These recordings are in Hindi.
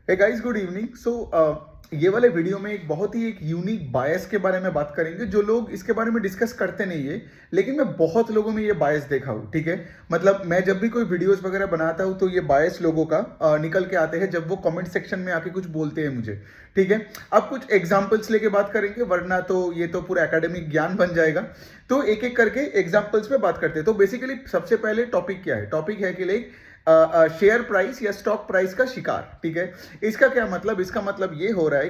Hey guys, good evening. ये वाले वीडियो में एक यूनिक बायस के बारे में बात करेंगे। जो लोग इसके बारे में डिस्कस करते नहीं है, लेकिन मैं बहुत लोगों में ये बायस देखा हूँ। ठीक है, मतलब मैं जब भी कोई वीडियोस वगैरह बनाता हूँ तो ये बायस लोगों का निकल के आते हैं जब वो कमेंट सेक्शन में आके कुछ बोलते हैं मुझे। ठीक है, अब कुछ एग्जाम्पल्स लेके बात करेंगे, वरना तो ये तो पूरा एकेडमिक ज्ञान बन जाएगा। तो एक एक करके एग्जाम्पल्स पे बात करते हैं। तो बेसिकली सबसे पहले टॉपिक क्या है? टॉपिक है कि लाइक शेयर प्राइस या स्टॉक प्राइस का शिकार। ठीक है, इसका क्या मतलब? इसका मतलब ये हो रहा है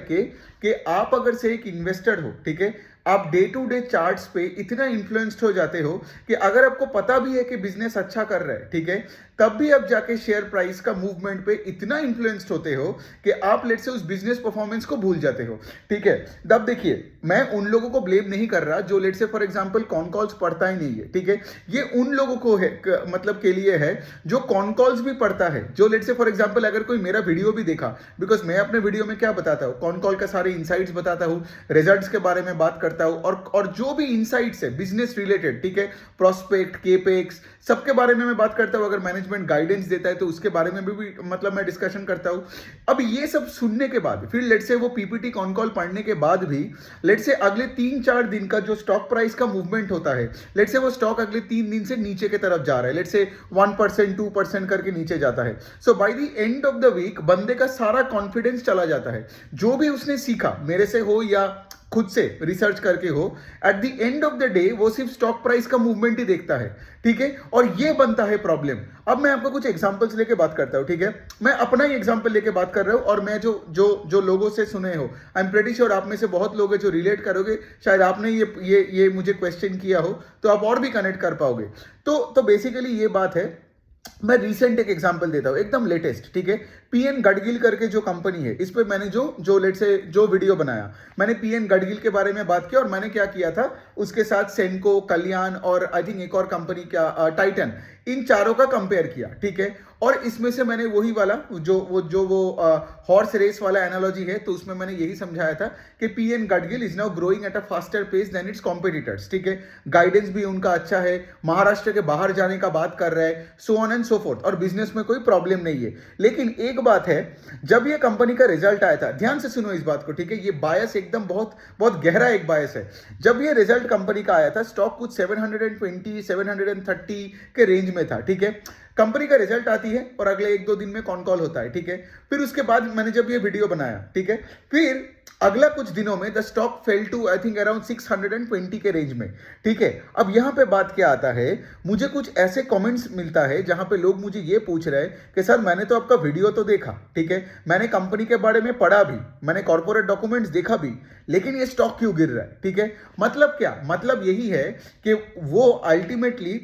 कि आप अगर से एक इन्वेस्टर हो, ठीक है, आप डे टू डे चार्ट्स पे इतना इन्फ्लुएंस्ड हो जाते हो कि अगर आपको पता भी है कि बिजनेस अच्छा कर रहा है, ठीक है, तब भी आप जाके शेयर प्राइस का मूवमेंट पे इतना इन्फ्लुएंस्ड होते हो कि आप लेट से उस बिजनेस परफॉर्मेंस को भूल जाते हो। ठीक है, तब देखिए, मैं उन लोगों को ब्लेम नहीं कर रहा जो लेट से फॉर एग्जांपल कॉन कॉल्स पढ़ता ही नहीं है। ठीक है, ये उन लोगों को है मतलब के लिए है जो कॉन कॉल्स भी पढ़ता है, जो लेट से फॉर एग्जांपल अगर कोई मेरा वीडियो भी देखा, बिकॉज मैं अपने वीडियो में क्या बताता हूँ, कॉन कॉल का सारे इनसाइट्स बताता हूँ, रिजल्ट्स के बारे में बात करता हूँ, और जो भी इनसाइट्स है बिजनेस रिलेटेड, ठीक है, प्रोस्पेक्ट, केपेक्स, सबके बारे में मैं बात करता हूँ। अगर मैनेजमेंट गाइडेंस देता है तो उसके बारे में भी मतलब मैं डिस्कशन करता हूँ। अब ये सब सुनने के बाद फिर लेट से वो पीपीटी कॉन कॉल पढ़ने के बाद भी लेट से अगले 3-4 दिन का जो स्टॉक प्राइस का मूवमेंट होता है, लेट से वो स्टॉक अगले 3 दिन से नीचे की तरफ जा रहा है, लेट से 1% 2% करके नीचे जाता है। So by the end of the week बंदे का सारा कॉन्फिडेंस चला जाता है। जो भी उसने सीखा, मेरे से हो या खुद से रिसर्च करके हो, eight the end of the day वो सिर्फ स्टॉक प्राइस का मूवमेंट ही देखता है। ठीक है, और ये बनता है प्रॉब्लम। अब मैं आपको कुछ एग्जांपल्स लेके बात करता हूं। ठीक है, मैं अपना ही एग्जांपल लेके बात कर रहा हूं, और मैं जो जो जो लोगों से सुने हो, आई एम प्रेटी श्योर आप में से बहुत लोग हैं जो रिलेट करोगे। शायद आपने ये मुझे क्वेश्चन किया हो तो आप और भी कनेक्ट कर पाओगे। तो बेसिकली ये बात है। मैं रिसेंट एक एग्जांपल देता हूं, एकदम लेटेस्ट। ठीक है, पीएन गडगिल करके जो कंपनी है, इस पे मैंने जो लेट से जो वीडियो बनाया, मैंने पीएन गडगिल के बारे में बात किया, और मैंने क्या किया था, उसके साथ सेनको, कल्याण और आई थिंक एक और कंपनी क्या टाइटन, इन चारों का कंपेयर किया। ठीक है, और इसमें से मैंने वही वाला जो हॉर्स रेस वाला एनालॉजी है, तो उसमें मैंने यही समझाया था कि PN Gadgil is now growing at a faster pace than its competitors. ठीक है, गाइडेंस भी उनका अच्छा है, महाराष्ट्र के बाहर जाने का बात कर रहा है, so on and so fourth, और बिजनेस में कोई प्रॉब्लम नहीं है। लेकिन एक बात है, जब ये कंपनी का रिजल्ट आया था, ध्यान से सुनो इस बात को। ठीक है, ये बायस एकदम बहुत बहुत गहरा एक बायस है। जब ये रिजल्ट कंपनी का आया था, स्टॉक कुछ 720 730 के रेंज में था। ठीक है, कंपनी का रिजल्ट आती है और अगले 1-2 दिन में कॉन कॉल होता है। ठीक है, फिर उसके बाद मैंने जब ये वीडियो बनाया, ठीक है, फिर अगला कुछ दिनों में the stock fell to I think around 620 के रेंज में। ठीक है, अब यहां पे बात क्या आता है, मुझे कुछ ऐसे कमेंट्स मिलता है जहां पे लोग मुझे ये पूछ रहे हैं कि सर मैंने तो आपका वीडियो तो देखा, ठीक है, मैंने कंपनी के बारे में पढ़ा भी, मैंने कॉर्पोरेट डॉक्यूमेंट्स देखा भी, लेकिन ये स्टॉक क्यों गिर रहा है? ठीक है, मतलब क्या? मतलब यही है कि वो अल्टीमेटली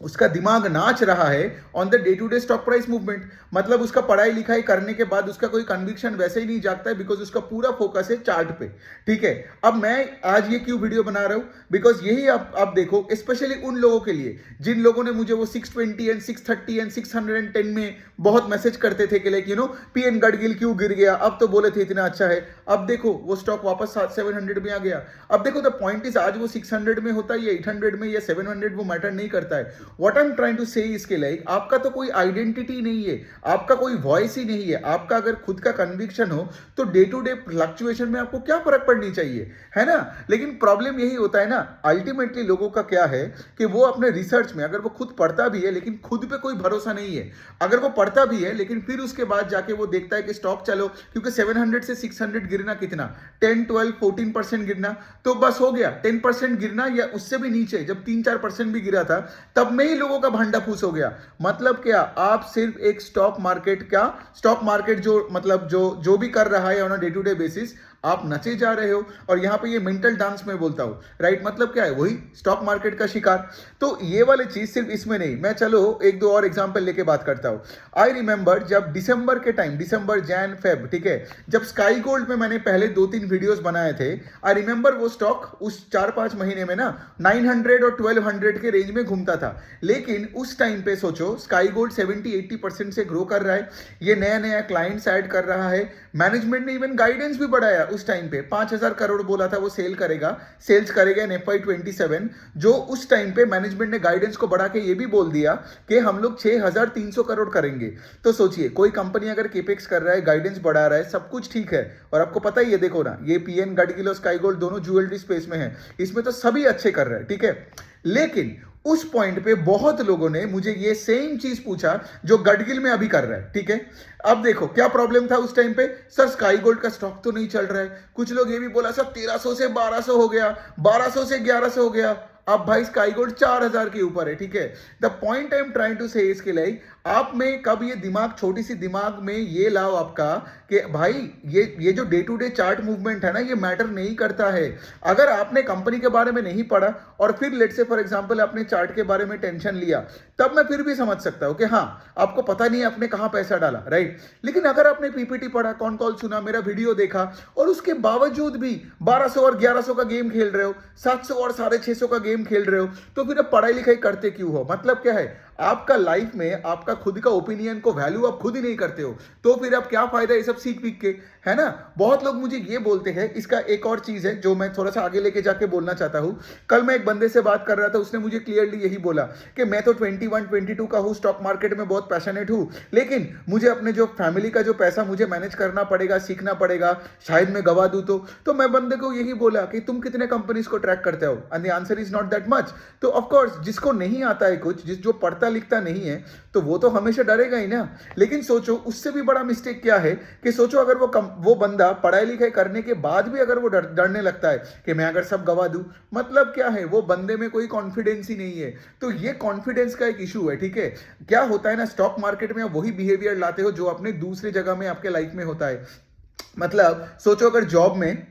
उसका दिमाग नाच रहा है on the day to day stock price movement. मतलब उसका पढ़ाई लिखाई करने के बाद उसका कोई कन्विक्शन वैसे ही नहीं जागता है, बिकॉज उसका पूरा फोकस है चार्ट पे। ठीक है, अब मैं आज ये क्यों वीडियो बना रहा हूं, बिकॉज यही आप देखो, स्पेशली उन लोगों के लिए जिन लोगों ने मुझे वो 620 एंड 630 एंड 610 में बहुत मैसेज करते थे कि लाइक पीएन गडगिल क्यों गिर गया, अब तो बोले थे इतना अच्छा है, अब देखो वो स्टॉक वापस 700 में आ गया। अब देखो, द पॉइंट इज, आज वो 600 में होता है या 800 में या 700, वो मैटर नहीं करता है। What I am trying to say इसके लाइक, आपका तो कोई आइडेंटिटी नहीं है, आपका कोई वॉइस ही नहीं है। आपका अगर खुद का कन्विक्शन हो तो डे टू डे फ्लक्चुएशन में आपको क्या फर्क पड़नी चाहिए, है ना? लेकिन प्रॉब्लम यही होता है ना, अल्टीमेटली लोगों का क्या है कि वो अपने रिसर्च में, अगर वो खुद पढ़ता भी है लेकिन खुद पे कोई भरोसा नहीं है, अगर वो पढ़ता भी है लेकिन फिर उसके बाद जाके वो देखता है कि स्टॉक चलो, क्योंकि 700 से 600 गिरना कितना, 10 12 14% गिरना, तो बस हो गया। 10% गिरना या उससे भी नीचे जब 3-4% भी गिरा था, तब में ही लोगों का भंडा फूस हो गया। मतलब क्या, आप सिर्फ एक स्टॉक मार्केट जो मतलब जो भी कर रहा है on a day to day basis, आप नचे जा रहे हो, और यहां पे ये मेंटल डांस में बोलता हूं, राइट? मतलब क्या है, वही स्टॉक मार्केट का शिकार। तो ये वाली चीज सिर्फ इसमें नहीं, मैं चलो 1-2 और एग्जांपल लेके बात करता हूं। आई रिमेंबर जब दिसंबर के टाइम, दिसंबर जैन फेब, ठीक है, जब स्काई गोल्ड में मैंने पहले 2-3 वीडियोस बनाए थे, आई रिमेंबर वो स्टॉक उस 4-5 महीने में ना 900 और 1200 के रेंज में घूमता था। लेकिन उस टाइम पे सोचो स्काई गोल्ड 70-80% से ग्रो कर रहा है, ये नया नया क्लाइंट्स ऐड कर रहा है, मैनेजमेंट ने इवन गाइडेंस भी बढ़ाया उस टाइम पे 5,000 करोड़ बोला था वो सेल्स करेगा इन FY27, जो उस टाइम पे मैनेजमेंट ने गाइडेंस को बढ़ा के ये भी बोल दिया कि हम लोग 6,300 करोड़ करेंगे। तो सोचिए कोई कंपनी अगर केपेक्स कर रहा है, गाइडेंस बढ़ा रहा है, सब कुछ ठीक है, और आपको पता ही है, देखो ना, ये पीएन गडगिल और स्काई गोल्ड दोनों ज्वेलरी स्पेस में है, इसमें तो सभी अच्छे कर रहे हैं, ठीक है। लेकिन उस पॉइंट पे बहुत लोगों ने मुझे ये सेम चीज पूछा जो गडगिल में अभी कर रहा है, ठीक है। अब देखो क्या प्रॉब्लम था उस टाइम पे, सर स्काई गोल्ड का स्टॉक तो नहीं चल रहा है, कुछ लोग ये भी बोला सर 1300 से 1200 हो गया, 1200 से 1100 हो गया, अब भाई स्काई गोल्ड 4000 के ऊपर है, ठीक है। The point I am trying to say इसके लिए आप में कब ये दिमाग, छोटी सी दिमाग में ये लाओ आपका कि भाई ये जो day to day chart movement है ना, ये मैटर नहीं करता है। अगर आपने कंपनी के बारे में नहीं पढ़ा और फिर लेट से फॉर एग्जांपल आपने चार्ट के बारे में टेंशन लिया, तब मैं फिर भी समझ सकता हूं कि हाँ आपको पता नहीं आपने कहां पैसा डाला, राइट। लेकिन अगर आपने पीपीटी पढ़ा, कॉन कॉल सुना, मेरा वीडियो देखा, और उसके बावजूद भी 1200 और 1100 का गेम खेल रहे हो, 700 और 650 का गेम खेल रहे हो, तो फिर अब पढ़ाई लिखाई करते क्यों हो? मतलब क्या है, आपका लाइफ में आपका खुद का ओपिनियन को वैल्यू आप खुद ही नहीं करते हो, तो फिर अब क्या फायदा ये सब सीख पीख के, है ना। बहुत लोग मुझे ये बोलते हैं, इसका एक और चीज है जो मैं थोड़ा सा आगे लेके जाके बोलना चाहता हूं। कल मैं एक बंदे से बात कर रहा था, उसने मुझे क्लियरली यही बोला कि मैं तो 21-22 का हूं, स्टॉक मार्केट में बहुत पैशनेट हूं, लेकिन मुझे अपने जो फैमिली का जो पैसा मुझे मैनेज करना पड़ेगा, सीखना पड़ेगा, शायद मैं गवा दूं। तो मैं बंदे को यही बोला कि तुम कितने कंपनीज को ट्रैक करते हो, and the answer is not that much. तो ऑफकोर्स जिसको नहीं आता है कुछ, जो पढ़ता लिखता नहीं है, तो वो तो हमेशा डरेगा ही ना। लेकिन सोचो उससे भी बड़ा मिस्टेक क्या है कि सोचो अगर वो बंदा पढ़ाई लिखाई करने के बाद भी अगर वो डरने लगता है कि मैं अगर सब गवा दूं, मतलब क्या है, वो बंदे में कोई कॉन्फिडेंस ही नहीं है। तो ये कॉन्फिडेंस का एक इशू है, ठीक है। क्या होता है ना, स्टॉक मार्केट में आप वही बिहेवियर लाते हो जो अपने दूसरी जगह में आपके लाइफ में होता है। मतलब सोचो अगर जॉब में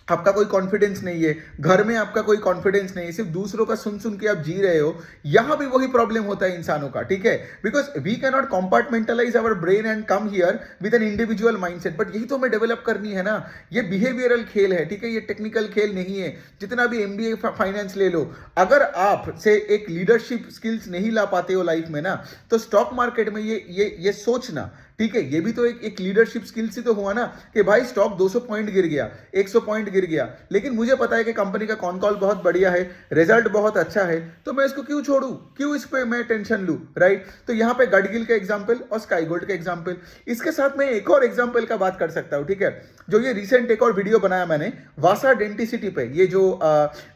आपका कोई कॉन्फिडेंस नहीं है, घर में आपका कोई कॉन्फिडेंस नहीं है, सिर्फ दूसरों का सुन सुन के आप जी रहे हो, यहां भी वही प्रॉब्लम होता है इंसानों का, ठीक है। Because we can not compartmentalize our brain and come here with an individual mindset, but यही तो हमें डेवलप करनी है ना। ये बिहेवियरल खेल है, ठीक है, ये टेक्निकल खेल नहीं है। जितना भी MBA फाइनेंस ले लो, अगर आप से एक लीडरशिप स्किल्स नहीं ला पाते हो लाइफ में ना, तो स्टॉक मार्केट में ये सोचना, ठीक है, ये भी तो एक लीडरशिप स्किल्स ही तो हुआ ना कि भाई स्टॉक 200 पॉइंट गिर गया, 100 पॉइंट गिर गया, लेकिन मुझे पता है कि कंपनी का कॉन कॉल बहुत बढ़िया है, रिजल्ट बहुत अच्छा है, तो मैं इसको क्यों छोड़ू, क्यों इस पे मैं टेंशन लूं, राइट। तो यहां पे गडगिल का एग्जांपल और स्काई गोल्ड का एग्जांपल, इसके साथ मैं एक और एग्जांपल का बात कर सकता हूं, ठीक है। जो ये रिसेंट एक और वीडियो बनाया मैंने वासा डेंटिसिटी पे, ये जो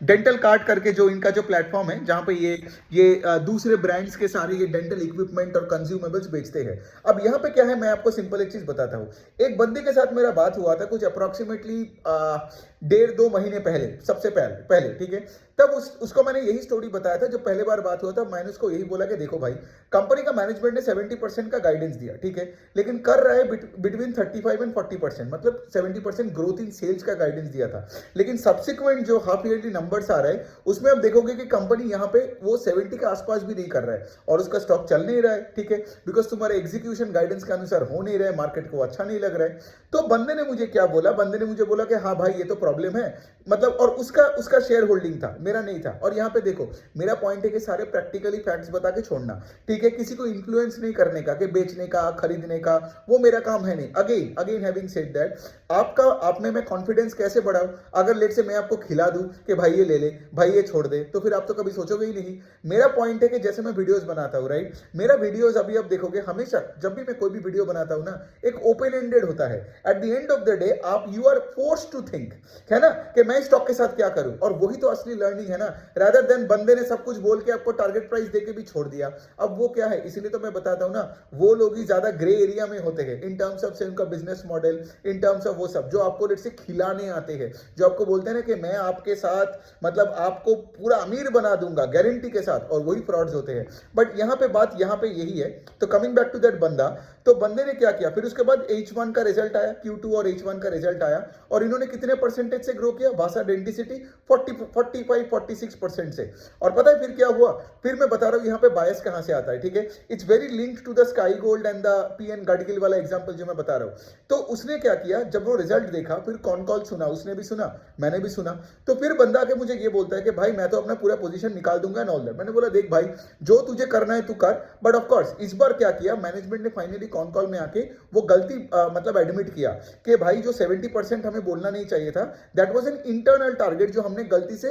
डेंटल कार्ड करके जो इनका जो प्लेटफॉर्म है, जहां पे ये दूसरे ब्रांड्स के सारे ये डेंटल इक्विपमेंट और कंज्यूमेबल्स बेचते हैं। अब यहां पे क्या है, मैं आपको सिंपल एक चीज बताता हूं। एक बंदे के साथ मेरा बात हुआ था कुछ अप्रोक्सीमेटली 1.5-2 महीने पहले, सबसे पहले, ठीक है। तब उसको मैंने यही स्टोरी बताया था, जो पहले बार बात हुआ था, मैंने उसको यही बोला कि देखो भाई, कंपनी का मैनेजमेंट ने 70% का गाइडेंस दिया, ठीक है, लेकिन कर रहा है बिटवीन 35 एंड 40%, मतलब 70% ग्रोथ इन सेल्स का गाइडेंस दिया था। लेकिन सब्सिक्वेंट जो हाफ ईयरली नंबर्स आ रहे हैं, उसमें आप देखोगे कि कंपनी यहां पे वो 70 के आसपास भी नहीं कर रहा है, और उसका स्टॉक चल नहीं रहा है, ठीक है, बिकॉज तुम्हारे एग्जीक्यूशन गाइडेंस के अनुसार हो नहीं रहा है, मार्केट को अच्छा नहीं लग रहा है। तो बंदे ने मुझे क्या बोला, बंदे ने मुझे बोला कि हाँ भाई ये तो प्रॉब्लम है, मतलब, और उसका शेयर होल्डिंग था, मेरा नहीं था। और यहां पे देखो मेरा पॉइंट है कि सारे प्रैक्टिकली फैक्ट्स बता के छोड़ना, ठीक है, किसी को इन्फ्लुएंस नहीं करने का कि बेचने का, खरीदने का, वो मेरा काम है नहीं। अगेन हैविंग सेड दैट, आप में मैं कॉन्फिडेंस कैसे बढ़ाऊं? अगर लेट से मैं आपको खिला दूं कि भाई ये ले ले, भाई ये छोड़ दे, तो फिर आप तो कभी सोचोगे ही नहीं। मेरा पॉइंट है कि जैसे मैं वीडियोस बनाता हूं, राइट, मेरा वीडियोस अभी आप देखोगे हमेशा, जब भी मैं कोई भी वीडियो बनाता हूं ना, एक ओपन एंडेड होता है। At the end of the day आप you are forced to think, है ना, कि मैं स्टॉक के साथ क्या करूं, और वही तो असली लर्निंग है ना, रादर देन बंदे ने सब कुछ बोल के आपको टारगेट प्राइस देके भी छोड़ दिया। अब वो क्या है, इसीलिए तो मैं बताता हूं ना, वो लोग ही ज्यादा ग्रे एरिया में होते हैं इन टर्म्स ऑफ उनका business model, in terms of वो सब जो आपको लेट से खिलाने आते हैं, जो आपको बोलते हैं ना कि मैं आपके साथ, मतलब आपको पूरा अमीर बना दूंगा गारंटी के साथ, और वही फ्रॉड्स होते हैं। बट यहां पे बात यहां पे यही है। तो कमिंग बैक टू दैट बंदा, तो बंदे ने क्या किया, फिर उसके बाद H1 का रिजल्ट आया, Q2 और H1 का रिजल्ट आया, और इन्होंने कितने परसेंटेज से ग्रो किया, वासा डेंटिसिटी 45 45-46% से। और पता है फिर क्या हुआ, फिर मैं बता रहा हूँ यहाँ पे बायस कहाँ से आता है, ठीक है। It's very linked to the Sky Gold and the PN Gadgil वाला एग्जांपल जो मैं बता रहा हूँ। तो उसने क्या किया, जब वो रिजल्ट देखा, फिर कॉन कॉल सुना, उसने भी सुना, मैंने भी सुना, तो फिर बंदा आके मुझे ये बोलता है कि भाई मैं तो अपना पूरा पोजीशन निकाल दूंगा एंड ऑल दैट। मैंने बोला देख भाई, जो तुझे करना है तू कर, बट ऑफ कोर्स इस बार क्या किया, मैनेजमेंट ने फाइनली कॉन कॉल में आके वो गलती मतलब एडमिट किया कि भाई जो 70% हमें बोलना नहीं चाहिए था, that was an internal target जो हमने गलती से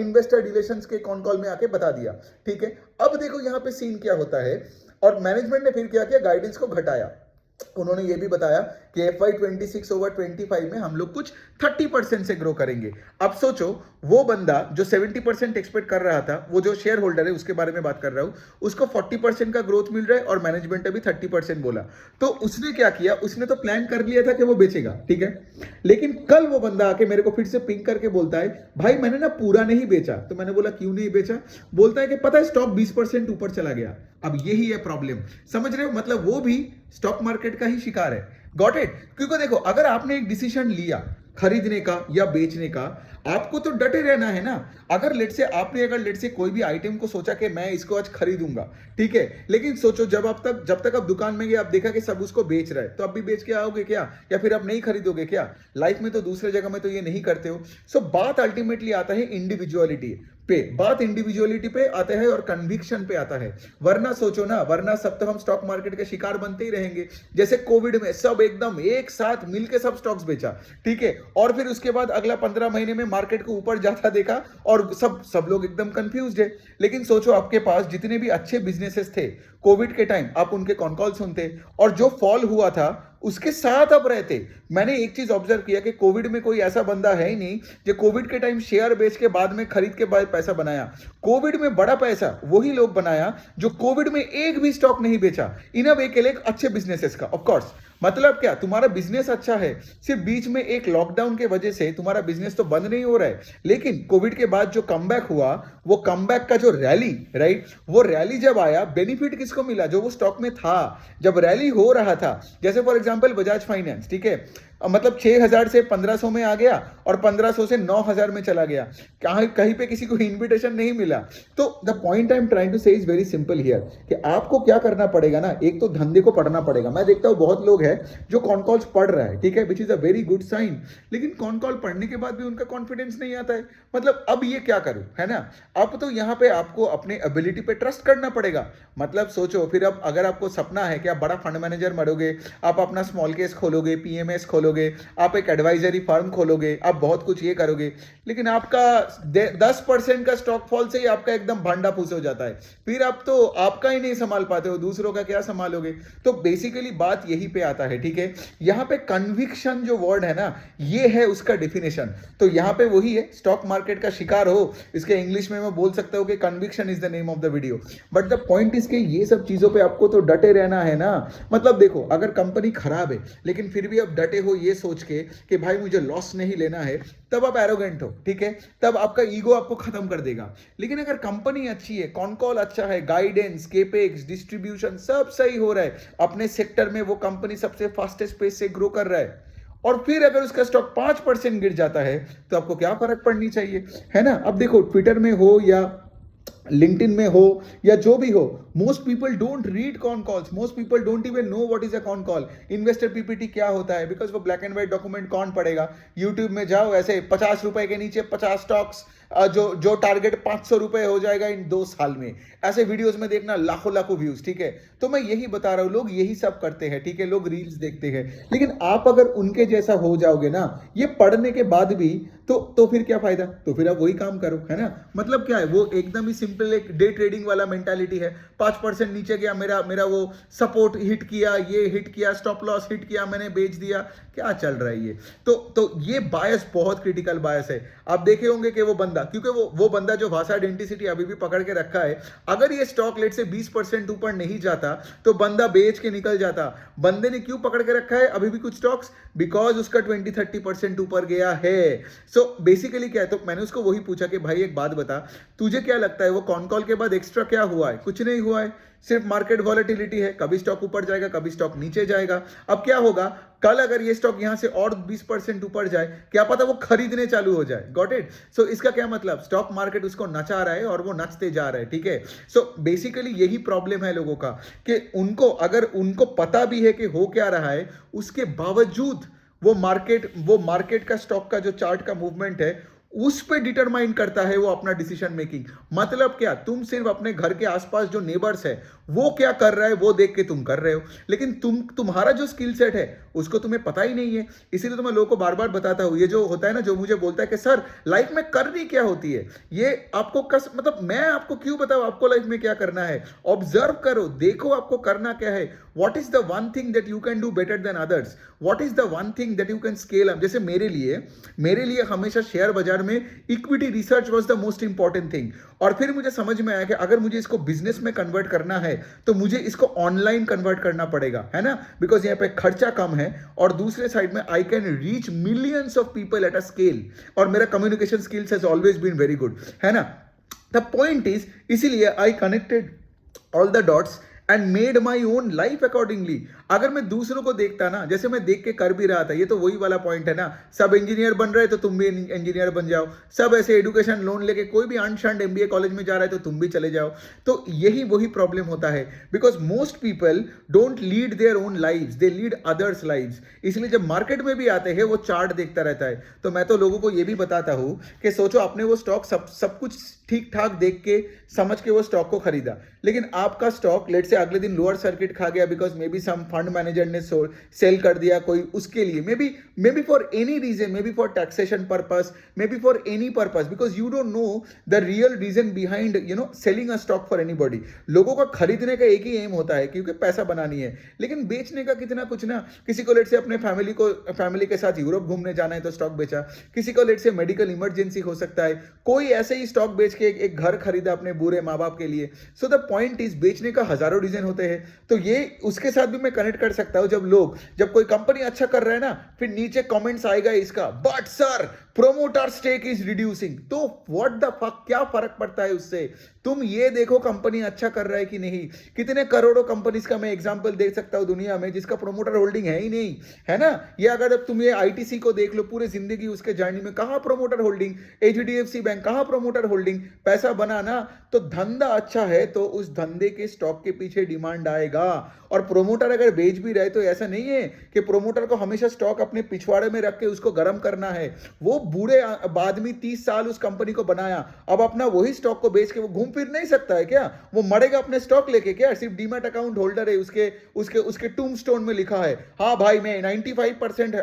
इन्वेस्टर रिलेशंस के कॉन कॉल में आके बता दिया, ठीक है। अब देखो यहाँ पे सीन क्या होता है, और मैनेजमेंट ने फिर क्या किया, गाइडेंस को घटाया। उन्होंने ये भी बताया कि FY26 ओवर 25 में हम लोग कुछ 30% से ग्रो करेंगे। अब सोचो, वो बंदा जो 70% एक्सपेक्ट कर रहा था, वो जो शेयर होल्डर है उसके बारे में बात कर रहा हूं, उसको 40% का ग्रोथ मिल रहा है और मैनेजमेंट ने भी 30% बोला। तो उसने क्या किया, उसने तो प्लान कर लिया था कि वो बेचेगा, ठीक है। लेकिन कल वो बंदा आके मेरे को फिर से पिंग करके बोलता है भाई मैंने ना पूरा नहीं बेचा। तो मैंने बोला क्यों नहीं बेचा, बोलता है कि पता है स्टॉक 20% ऊपर चला गया। अब यही है प्रॉब्लम, समझ रहे हो, मतलब वो भी स्टॉक मार्केट का ही शिकार है। Got it. क्योंकि देखो, अगर आपने एक डिसीजन लिया खरीदने का या बेचने का, आपको तो डटे रहना है ना। अगर लेट से आपने लेट से कोई भी आइटम को सोचा कि मैं इसको आज खरीदूंगा, ठीक है, लेकिन सोचो जब तक आप दुकान में गए, आप देखा कि सब उसको बेच रहा है, तो आप भी बेच के आओगे क्या, या फिर आप नहीं खरीदोगे क्या? लाइफ में तो दूसरे जगह में तो ये नहीं करते हो। सो बात अल्टीमेटली आता है इंडिविजुअलिटी पे, बात इंडिविजुअलिटी पे आता है और कन्विक्शन पे आता है। वरना सोचो ना, वरना सब तो हम स्टॉक मार्केट के शिकार बनते ही रहेंगे। जैसे कोविड में सब एकदम एक साथ मिलके सब स्टॉक्स बेचा, ठीक है, और फिर उसके बाद अगला 15 महीने में मार्केट को ऊपर जाता देखा और सब लोग एकदम कंफ्यूज्ड है। लेकिन सोचो, आपके पास जितने भी अच्छे बिजनेसेस थे कोविड के टाइम, आप उनके कॉन कॉल सुनते और जो फॉल हुआ था उसके साथ आप रहते। मैंने एक चीज ऑब्जर्व किया कि कोविड में कोई ऐसा बंदा है ही नहीं जो कोविड के टाइम शेयर बेच के बाद में खरीद के बाद पैसा बनाया। कोविड में बड़ा पैसा वही लोग बनाया जो कोविड में एक भी स्टॉक नहीं बेचा, इन अ वे के लिए अच्छे बिजनेसेस का। ऑफ कोर्स, मतलब क्या, तुम्हारा बिजनेस अच्छा है, सिर्फ बीच में एक लॉकडाउन के वजह से तुम्हारा बिजनेस तो बंद नहीं हो रहा है, लेकिन कोविड के बाद जो कमबैक हुआ, वो कमबैक का जो रैली, राइट, वो रैली जब आया, बेनिफिट किसको मिला? जो वो स्टॉक में था जब रैली हो रहा था। जैसे फॉर एग्जांपल बजाज फाइनेंस, ठीक है, मतलब 6000 से 1500 में आ गया और 1500 से 9000 में चला गया, कहीं पे किसी को इन्विटेशन नहीं मिला। तो the point I am trying to say is very simple here कि आपको क्या करना पड़ेगा ना, एक तो धंधे को पढ़ना पड़ेगा। मैं देखता हूं बहुत लोग हैं जो कॉन कॉल्स पढ़ रहा है, ठीक है, which is a very good sign, लेकिन कॉन कॉल पढ़ने के बाद भी उनका कॉन्फिडेंस नहीं आता है। मतलब अब ये क्या करूं, है ना। अब तो यहां पे आपको अपने एबिलिटी पे ट्रस्ट करना पड़ेगा। मतलब सोचो, फिर अब अगर आपको सपना है कि आप बड़ा फंड मैनेजर बनोगे, आप अपना स्मॉल केस खोलोगे, पीएमएस खोलोगे, आप एक एडवाइजरी फर्म खोलोगे, आप बहुत कुछ ये करोगे, लेकिन आपका 10% का स्टॉक फॉल से ही आपका एकदम भांडा फूस हो जाता है। फिर आप तो आपका ही नहीं संभाल पाते हो, दूसरों का क्या संभालोगे। तो बेसिकली बात यही पे आता है, ठीक है। यहां पे कन्विक्शन जो वर्ड है ना, ये है उसका डेफिनेशन। तो यहां पे वही है, स्टॉक मार्केट का शिकार हो, इसके इंग्लिश में मैं बोल सकता हूं कि conviction is the name of the video. But the point is के ये सब चीजों पे आपको तो डटे रहना है ना। मतलब देखो, अगर कंपनी खराब है लेकिन फिर भी आप डटे हो ये सोच के कि भाई मुझे लॉस नहीं लेना है, तब आप एरोगेंट हो, ठीक है, तब आपका ईगो आपको खत्म कर देगा। लेकिन अगर कंपनी अच्छी है, कॉन कॉल अच्छा है, गाइडेंस, केपेक्स, डिस्ट्रीब्यूशन सब सही हो रहा है, अपने सेक्टर में वो कंपनी सबसे फास्टेस्ट पेस से ग्रो कर रहा है, और फिर अगर उसका स्टॉक 5% गिर जाता है, तो आपको क्या फर्क पड़नी चाहिए, है ना। अब देखो, ट्विटर में हो या लिंक्डइन में हो या जो भी हो, most people don't read con calls, most people don't even know what is a con call, investor PPT क्या होता है, बिकॉज वो ब्लैक एंड व्हाइट डॉक्यूमेंट कौन पढ़ेगा। यूट्यूब में जाओ, ऐसे 50 रुपए के नीचे 50 स्टॉक्स, जो टारगेट 500 रुपए हो जाएगा इन 2 साल में, ऐसे वीडियोस में देखना लाखों लाखों व्यूज, ठीक है। तो मैं यही बता रहा हूं, लोग यही सब करते हैं, ठीक है, लोग रील्स देखते हैं, लेकिन आप अगर उनके जैसा हो जाओगे ना ये पढ़ने के बाद भी, तो फिर क्या फायदा, तो फिर आप वही काम करो, है ना। मतलब क्या है, वो एकदम ही सिंपल एक डे ट्रेडिंग वाला मेंटालिटी है। 5% नीचे गया, मेरा वो सपोर्ट हिट किया, ये हिट किया, स्टॉप लॉस हिट किया, मैंने बेच दिया, क्या चल रहा है ये। तो ये बायस बहुत क्रिटिकल बायस है। आप देखे होंगे कि वो बंदा, क्योंकि वो बंदा जो भाषा आइडेंटिसिटी अभी भी पकड़ के रखा है, अगर ये स्टॉक लेट से 20% ऊपर नहीं जाता तो बंदा बेच के निकल जाता। बंदे ने क्यों पकड़ के रखा है अभी भी कुछ स्टॉक्स, बिकॉज उसका 20-30% ऊपर गया है। सो बेसिकली क्या है, तो मैंने उसको वही पूछा कि भाई एक बात बता, तुझे क्या लगता है वो कॉन कॉल के बाद एक्स्ट्रा क्या हुआ है? कुछ नहीं हुआ है, सिर्फ मार्केट वॉलेटिलिटी है, कभी स्टॉक ऊपर जाएगा, कभी स्टॉक नीचे जाएगा। अब क्या होगा, कल अगर ये स्टॉक यहां से और 20% ऊपर जाए, क्या पता वो खरीदने चालू हो जाए। Got it? सो इसका क्या मतलब, स्टॉक मार्केट उसको नचा रहा है और वो नचते जा रहा है, ठीक है। सो बेसिकली यही प्रॉब्लम है लोगों का, कि उनको अगर उनको पता भी है कि हो क्या रहा है, उसके बावजूद वो मार्केट का स्टॉक का जो चार्ट का मूवमेंट है उस पे डिटरमाइन करता है वो अपना डिसीजन मेकिंग। मतलब क्या, तुम सिर्फ अपने घर के आसपास जो नेबर्स है वो क्या कर रहा है वो देख के तुम कर रहे हो, लेकिन तुम्हारा जो स्किल सेट है उसको तुम्हें पता ही नहीं है। इसीलिए तो मैं लोगों को बार बार बताता हूं, ये जो होता है ना, जो मुझे बोलता है कि सर लाइफ में करनी क्या होती है, ये आपको मतलब मैं आपको क्यों बताऊं आपको लाइफ में क्या करना है। ऑब्जर्व करो, देखो आपको करना क्या है। What is the one thing that you can do better than others, what is the one thing that you can scale up. जैसे मेरे लिए हमेशा शेयर बाजार में equity research was the most important thing. और फिर मुझे समझ में आया कि अगर मुझे इसको बिजनेस में कन्वर्ट करना है तो मुझे इसको ऑनलाइन कन्वर्ट करना पड़ेगा, है ना, बिकॉज यहाँ पे खर्चा कम है और दूसरे साइड में I can reach millions of people at a scale, और मेरा communication skills has always been very good, है ना। द पॉइंट इज, इसीलिए I connected all the dots and made my own life accordingly. अगर मैं दूसरों को देखता ना, जैसे मैं देख के कर भी रहा था, ये तो वही वाला पॉइंट है ना, सब इंजीनियर बन रहे तो तुम भी इंजीनियर बन जाओ, सब ऐसे एजुकेशन लोन लेके कोई भी अनशंड एमबीए कॉलेज में जा रहा है तो तुम भी चले जाओ। तो यही वही प्रॉब्लम होता है, because most people don't lead their own lives, they lead others lives. इसलिए जब मार्केट में भी आते हैं वो चार्ट देखता रहता है। तो मैं तो लोगों को ये भी बताता हूं कि सोचो आपने वो स्टॉक सब कुछ ठीक ठाक देख के समझ के वो स्टॉक को खरीदा, लेकिन आपका स्टॉक लेट से अगले दिन लोअर सर्किट खा गया because maybe some fund manager ने सेल कर दिया कोई, उसके लिए maybe for any reason, maybe for taxation purpose, maybe for any purpose, because you don't know the real reason behind selling a stock for anybody. लोगों का खरीदने का एक ही एम होता है क्योंकि पैसा बनानी है, लेकिन बेचने का कितना कुछ ना। किसी को लेट से अपने फैमिली के साथ यूरोप घूमने जाना है तो स्टॉक बेचा, किसी को लेट से मेडिकल इमरजेंसी हो सकता है, कोई ऐसे ही स्टॉक बेच के एक घर खरीदा अपने बुरे माँ बाप के लिए। सो द पॉइंट इज, बेचने का हजारों रीजन होते हैं। तो ये उसके साथ भी मैं कनेक्ट कर सकता हूं, जब कोई कंपनी अच्छा कर रहा है ना, फिर नीचे कमेंट्स आएगा इसका, but sir promoter stake is reducing. तो व्हाट द फक, क्या फर्क पड़ता है उससे? तुम ये देखो कंपनी अच्छा कर रहा है कि नहीं। कितने करोड़ों कंपनीज का मैं एग्जांपल देख सकता हूं दुनिया में जिसका प्रोमोटर होल्डिंग है ही नहीं, है ना। ये अगर अब तुम ये आईटीसी को देख लो, पूरे जिंदगी उसके जर्नी में कहां प्रोमोटर होल्डिंग, एचडीएफसी बैंक कहां प्रोमोटर होल्डिंग। पैसा बनाना तो धंधा अच्छा है तो उस धंधे के स्टॉक के पीछे डिमांड आएगा। और प्रोमोटर अगर बेच भी रहे तो ऐसा नहीं है कि प्रोमोटर को हमेशा स्टॉक अपने पिछवाड़े में रख के उसको गर्म करना है। वो बूढ़े आदमी 30 साल उस कंपनी को बनाया, अब अपना वही स्टॉक को बेच के वो घूम फिर नहीं सकता है क्या? वो मरेगा अपने स्टॉक लेके क्या? सिर्फ डीमैट अकाउंट होल्डर है, उसके टूम्बस्टोन में लिखा है, हाँ भाई मैं 95%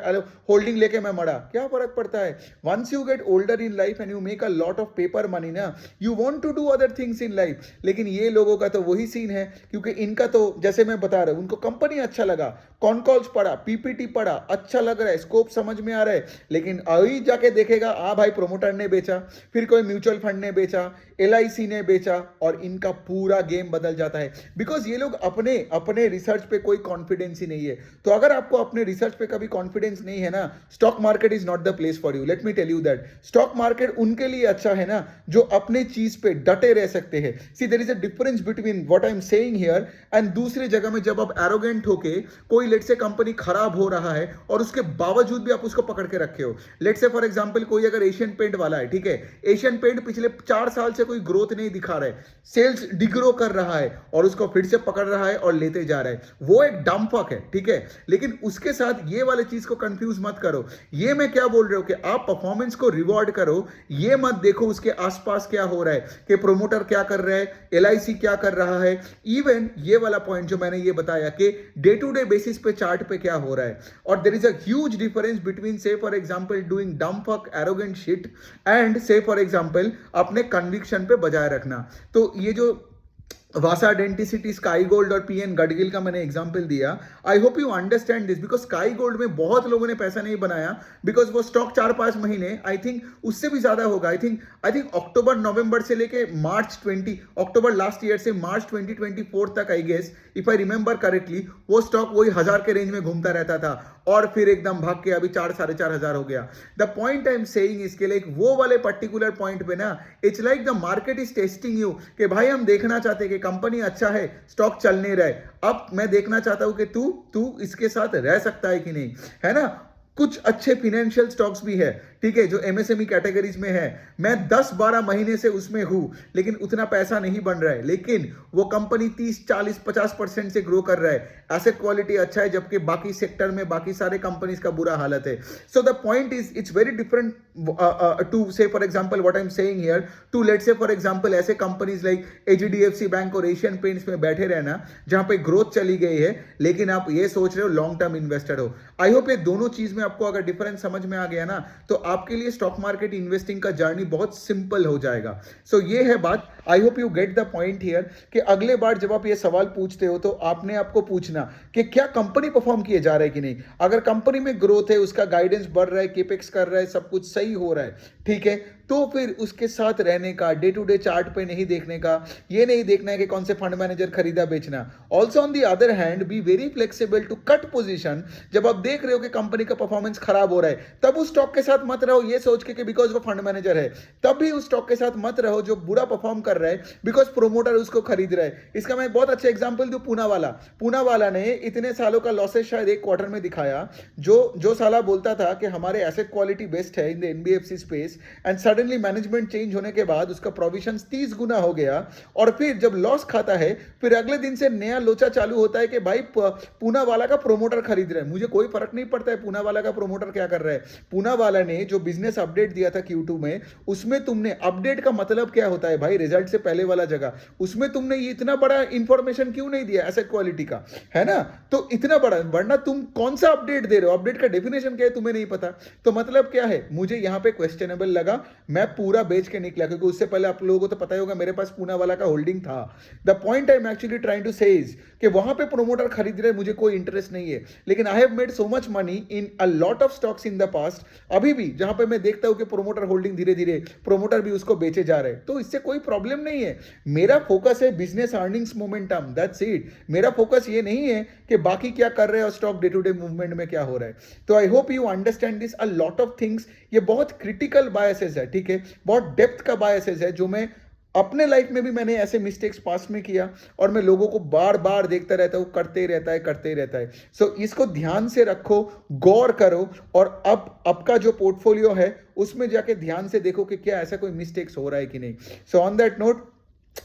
होल्डिंग लेके मैं मरा। क्या फर्क पड़ता है? Once you get older in life and you make a lot of paper money ना, you want to do other things in life. लेकिन ये लोगों का तो वही सीन है, क्योंकि इनका तो जैसे मैं बता रहा हूं, उनको कंपनी अच्छा लगा, कॉन कॉल्स पढ़ा, पीपीटी पढ़ा, अच्छा लग रहा है, स्कोप समझ में आ रहा है, लेकिन अभी जाके देखेगा भाई प्रोमोटर ने बेचा, फिर कोई म्यूचुअल फंड ने बेचा, एलआईसी ने बेचा, और इनका पूरा गेम बदल जाता है। बिकॉज ये लोग अपने रिसर्च पे कोई कॉन्फिडेंस ही नहीं है। तो अगर आपको अपने रिसर्च पे कभी कॉन्फिडेंस नहीं है ना, stock market is not the place for you. Let me tell you that stock market उनके लिए अच्छा है ना जो अपने चीज पे डटे रह सकते हैं। See there is a difference between what I am saying here and दूसरी जगह में जब आप एरोगेंट होके कोई लेट से कंपनी खराब हो रहा है और उसके बावजूद भी आप उसको पकड़ के रखे हो। लेट से फॉर एग्जांपल कोई अगर एशियन पेंट वाला है, ठीक है, एशियन पेंट पिछले 4 साल से कोई ग्रोथ नहीं दिखा रहा है, सेल्स डिग्रो कर रहा है और उसको फिर से पकड़ रहा है और लेते जा रहा है, वो एक डम फक है, ठीक है। लेकिन उसके साथ ये वाले चीज को कंफ्यूज मत करो। ये मैं क्या बोल रहा हूं कि आप परफॉर्मेंस को रिवॉर्ड करो, ये मत देखो उसके आसपास क्या हो रहा है, कि प्रोमोटर क्या कर रहा है, एलआईसी क्या कर रहा है। इवन ये वाला पॉइंट जो मैंने ये बताया कि डे टू डे बेसिस पे चार्ट पे क्या हो रहा है, और there is a huge difference between say for example doing dumb fuck arrogant shit and say for example अपने कन्विक्शन पे बजाय रखना। तो ये जो वासा डेंटिसिटी, स्काई गोल्ड और पीएन गडगिल का मैंने एग्जांपल दिया, I hope you understand this, because Sky Gold में बहुत लोगों ने पैसा नहीं बनाया बिकॉज वो स्टॉक 4-5 महीने, आई थिंक उससे भी ज्यादा होगा, आई थिंक अक्टूबर नवंबर से लेके अक्टूबर लास्ट ईयर से मार्च 2024 तक, I guess if I remember correctly, वो स्टॉक वही 1000 के रेंज में घूमता रहता था और फिर एकदम भाग के अभी 4,000-4,500 हो गया। The point I am saying इसके लिए वो वाले पर्टिकुलर पॉइंट पे ना, it's like the market is testing you कि भाई हम देखना चाहते हैं कि कंपनी अच्छा है, स्टॉक चल नहीं रहा है, अब मैं देखना चाहता हूं कि तू इसके साथ रह सकता है कि नहीं, है ना। कुछ अच्छे फिनेंशियल स्टॉक्स भी है, ठीक है, जो एमएसएमई कैटेगरीज में है। मैं 10-12 महीने से उसमें हूं, लेकिन उतना पैसा नहीं बन रहा है, लेकिन वो कंपनी 30-40-50% से ग्रो कर रहा है, एसेट क्वालिटी अच्छा है, जबकि बाकी सेक्टर में बाकी सारे कंपनीज का बुरा हालत है। So the point is it's very different to say for example what I am saying here to let's say for example ऐसे कंपनीज लाइक एचडीएफसी बैंक और एशियन पेंट्स में बैठे रहना, जहां पे ग्रोथ चली गई है, लेकिन आप ये सोच रहे हो लॉन्ग टर्म इन्वेस्टर हो। आई होप ये दोनों चीज में आपको अगर डिफरेंस समझ में आ गया ना, तो आपके लिए स्टॉक मार्केट इन्वेस्टिंग का जर्नी बहुत सिंपल हो जाएगा। सो ये है बात। आई hope you get the point here कि अगले बार जब आप ये सवाल पूछते हो तो आपने आपको पूछना कि क्या कंपनी परफॉर्म किए जा रहा है कि नहीं। अगर कंपनी में ग्रोथ है, उसका गाइडेंस बढ़ रहा है, केपेक्स कर रहा है, सब कुछ सही हो रहा है, ठीक है, तो फिर उसके साथ रहने का, डे टू डे चार्ट पे नहीं देखने का, ये नहीं देखना है कि कौन से फंड मैनेजर खरीदा बेचना। Also on the other hand be very flexible to cut position. जब आप देख रहे हो कि कंपनी का परफॉर्मेंस खराब हो रहा है, तब उस स्टॉक के साथ मत रहो ये सोच के बिकॉज वो फंड मैनेजर है। तब भी उस स्टॉक के साथ मत रहो जो बुरा परफॉर्म कर रहा है बिकॉज प्रोमोटर उसको खरीद रहा है। इसका मैं बहुत अच्छा एग्जांपल दूं, पूना वाला ने इतने सालों का लॉसेस शायद एक क्वार्टर में दिखाया, जो साला बोलता था कि हमारे एसेट क्वालिटी बेस्ट है in the NBFC space, and suddenly management change होने के बाद उसका प्रोविजन 30 गुना हो गया, और फिर जब लॉस खाता है फिर अगले दिन से नया लोचा चालू होता है कि भाई पूना वाला का प्रोमोटर खरीद रहा है। मुझे कोई फर्क नहीं पड़ता है पूना वाला का प्रोमोटर क्या कर रहा है। पूना वाला ने जो बिजनेस अपडेट दिया था Q2 में, उसमें तुमने अपडेट का मतलब क्या होता है भाई, रिजल्ट से पहले वाला जगह, उसमें तुमने ये इतना बड़ा इंफॉर्मेशन क्यों नहीं दिया एसेट क्वालिटी का, है ना। तो इतना बड़ा, वरना तुम कौन सा अपडेट दे रहे हो, अपडेट का डेफिनेशन क्या है तुम्हें नहीं पता। तो मतलब क्या है, मुझे यहां पे क्वेश्चनेबल लगा, मैं पूरा बेच के निकला, क्योंकि उससे पहले आप लोगों को तो पता ही होगा मेरे पास पूना वाला का होल्डिंग था। The point I am actually trying to say is कि वहां पे प्रोमोटर खरीद रहे, मुझे कोई इंटरेस्ट नहीं है, लेकिन I have made so much money in a lot of stocks in the past, अभी भी जहां पे मैं देखता हूं कि प्रोमोटर होल्डिंग धीरे धीरे प्रोमोटर भी उसको बेचे जा रहे हैं, तो इससे कोई प्रॉब्लम नहीं है। मेरा फोकस है business earnings momentum, that's it. मेरा फोकस ये नहीं है कि बाकी क्या कर रहे हैं और stock day to day movement में क्या हो रहा है। तो I hope you understand this a lot of things. ये बहुत क्रिटिकल बायसेस है, ठीक है, बहुत डेप्थ का बायसेस है, जो मैं अपने लाइफ में भी मैंने ऐसे मिस्टेक्स पास में किया, और मैं लोगों को बार बार देखता रहता हूँ, करते ही रहता है। सो इसको ध्यान से रखो, गौर करो, और अब आपका जो पोर्टफोलियो है उसमें जाके ध्यान से देखो कि क्या ऐसा कोई मिस्टेक्स हो रहा है कि नहीं। So on that note,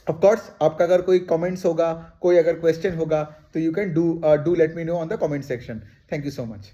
of course आपका अगर कोई कमेंट्स होगा, कोई अगर क्वेश्चन होगा, तो you can do let me know on the comment section. Thank you so much.